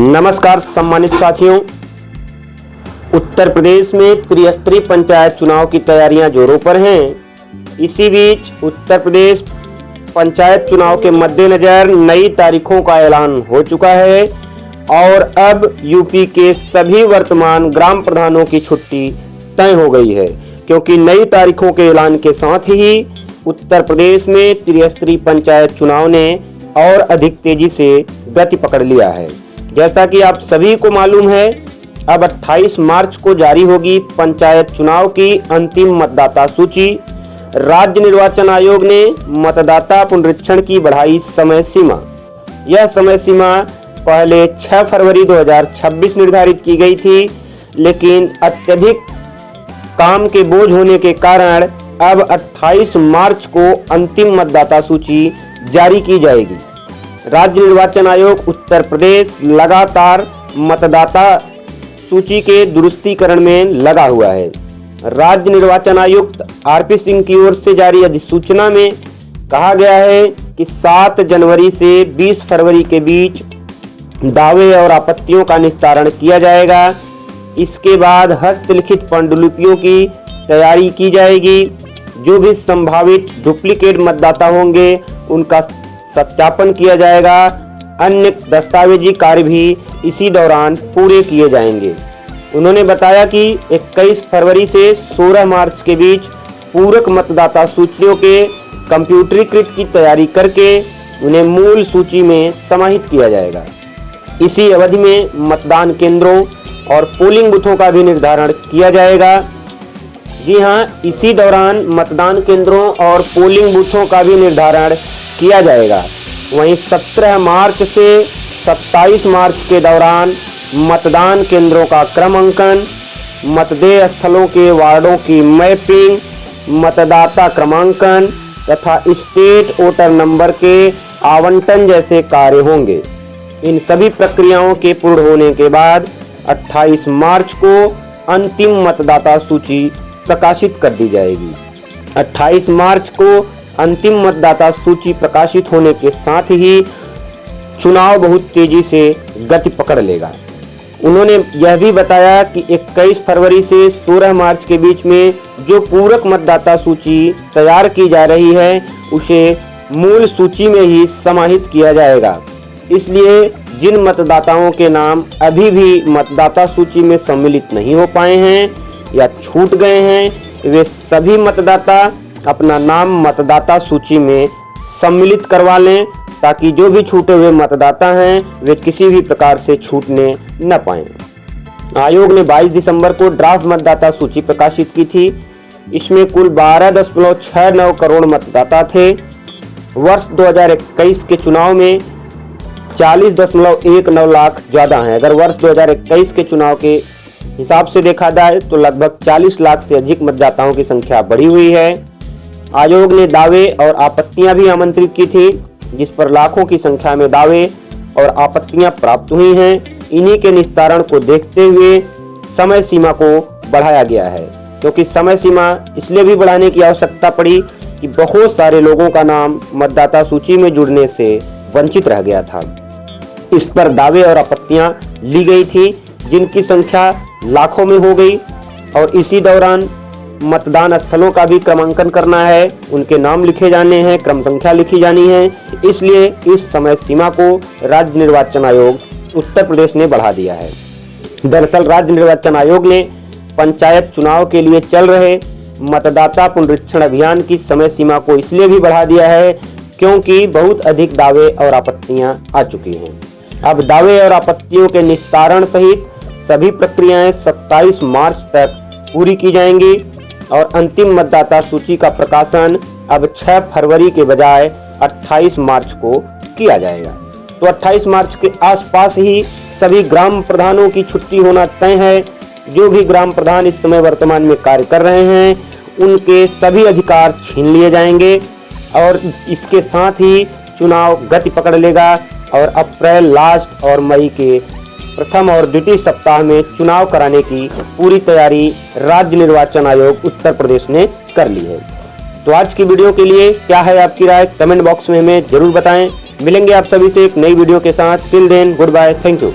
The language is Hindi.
नमस्कार सम्मानित साथियों, उत्तर प्रदेश में त्रिस्तरीय पंचायत चुनाव की तैयारियां जोरों पर हैं। इसी बीच उत्तर प्रदेश पंचायत चुनाव के मद्देनजर नई तारीखों का ऐलान हो चुका है और अब यूपी के सभी वर्तमान ग्राम प्रधानों की छुट्टी तय हो गई है, क्योंकि नई तारीखों के ऐलान के साथ ही उत्तर प्रदेश में त्रिस्तरीय पंचायत चुनाव ने और अधिक तेजी से गति पकड़ लिया है। जैसा कि आप सभी को मालूम है, अब 28 मार्च को जारी होगी पंचायत चुनाव की अंतिम मतदाता सूची। राज्य निर्वाचन आयोग ने मतदाता पुनरीक्षण की बढ़ाई समय सीमा। यह समय सीमा पहले 6 फरवरी 2026 निर्धारित की गई थी, लेकिन अत्यधिक काम के बोझ होने के कारण अब 28 मार्च को अंतिम मतदाता सूची जारी की जाएगी। राज्य निर्वाचन आयोग उत्तर प्रदेश लगातार मतदाता सूची के दुरुस्तीकरण में लगा हुआ है। राज्य निर्वाचन आयुक्त आरपी सिंह की ओर से जारी अधिसूचना में कहा गया है कि 7 जनवरी से 20 फरवरी के बीच दावे और आपत्तियों का निस्तारण किया जाएगा। इसके बाद हस्तलिखित पांडुलिपियों की तैयारी की जाएगी। जो भी संभावित डुप्लीकेट मतदाता होंगे उनका सत्यापन किया जाएगा। अन्य दस्तावेजी कार्य भी इसी दौरान पूरे किए जाएंगे। उन्होंने बताया कि 21 फरवरी से 16 मार्च के बीच पूरक मतदाता सूचियों के कंप्यूटरीकृत की तैयारी करके उन्हें मूल सूची में समाहित किया जाएगा। इसी अवधि में मतदान केंद्रों और पोलिंग बूथों का भी निर्धारण किया जाएगा। जी हां, इसी दौरान मतदान केंद्रों और पोलिंग बूथों का भी निर्धारण किया जाएगा। वहीं 17 मार्च से 27 मार्च के दौरान मतदान केंद्रों का क्रमांकन, मतदेय स्थलों के वार्डों की मैपिंग, मतदाता क्रमांकन तथा स्टेट वोटर नंबर के आवंटन जैसे कार्य होंगे। इन सभी प्रक्रियाओं के पूर्ण होने के बाद 28 मार्च को अंतिम मतदाता सूची प्रकाशित कर दी जाएगी। 28 मार्च को अंतिम मतदाता सूची प्रकाशित होने के साथ ही चुनाव बहुत तेजी से गति पकड़ लेगा। उन्होंने यह भी बताया कि 21 फरवरी से 16 मार्च के बीच में जो पूरक मतदाता सूची तैयार की जा रही है उसे मूल सूची में ही समाहित किया जाएगा। इसलिए जिन मतदाताओं के नाम अभी भी मतदाता सूची में सम्मिलित नहीं हो पाए हैं या छूट गए हैं, वे सभी मतदाता अपना नाम मतदाता सूची में सम्मिलित करवा लें, ताकि जो भी छूटे हुए मतदाता हैं वे किसी भी प्रकार से छूटने न पाएं। आयोग ने 22 दिसंबर को ड्राफ्ट मतदाता सूची प्रकाशित की थी। इसमें कुल 12.69 करोड़ मतदाता थे। वर्ष 2021 के चुनाव में 40.19 लाख ज्यादा हैं। अगर वर्ष 2021 के चुनाव के हिसाब से देखा जाए तो लगभग 40 लाख से अधिक मतदाताओं की संख्या बढ़ी हुई है। आयोग ने दावे और आपत्तियां भी आमंत्रित की थी, जिस पर लाखों की संख्या में दावे और आपत्तियां प्राप्त हुई हैं। इन्हीं के निस्तारण को देखते हुए समय सीमा को बढ़ाया गया है, क्योंकि समय सीमा इसलिए भी बढ़ाने की आवश्यकता पड़ी कि बहुत सारे लोगों का नाम मतदाता सूची में जुड़ने से वंचित रह गया था। इस पर दावे और आपत्तियां ली गई थी, जिनकी संख्या लाखों में हो गई। और इसी दौरान मतदान स्थलों का भी क्रमांकन करना है, उनके नाम लिखे जाने हैं, क्रम संख्या लिखी जानी है। इसलिए इस समय सीमा को राज्य निर्वाचन आयोग उत्तर प्रदेश ने बढ़ा दिया है। दरअसल राज्य निर्वाचन आयोग ने पंचायत चुनाव के लिए चल रहे मतदाता पुनरीक्षण अभियान की समय सीमा को इसलिए भी बढ़ा दिया है क्योंकि बहुत अधिक दावे और आपत्तियां आ चुकी हैं। अब दावे और आपत्तियों के निस्तारण सहित सभी प्रक्रियाएं 27 मार्च तक पूरी की जाएंगी और अंतिम मतदाता सूची का प्रकाशन अब 6 फरवरी के बजाय 28 मार्च को किया जाएगा। तो 28 मार्च के आसपास ही सभी ग्राम प्रधानों की छुट्टी होना तय है। जो भी ग्राम प्रधान इस समय वर्तमान में कार्य कर रहे हैं उनके सभी अधिकार छीन लिए जाएंगे और इसके साथ ही चुनाव गति पकड़ लेगा और अप्रैल लास्ट और मई के प्रथम और द्वितीय सप्ताह में चुनाव कराने की पूरी तैयारी राज्य निर्वाचन आयोग उत्तर प्रदेश ने कर ली है। तो आज की वीडियो के लिए क्या है आपकी राय, कमेंट बॉक्स में हमें जरूर बताएं। मिलेंगे आप सभी से एक नई वीडियो के साथ। Till then goodbye, thank you.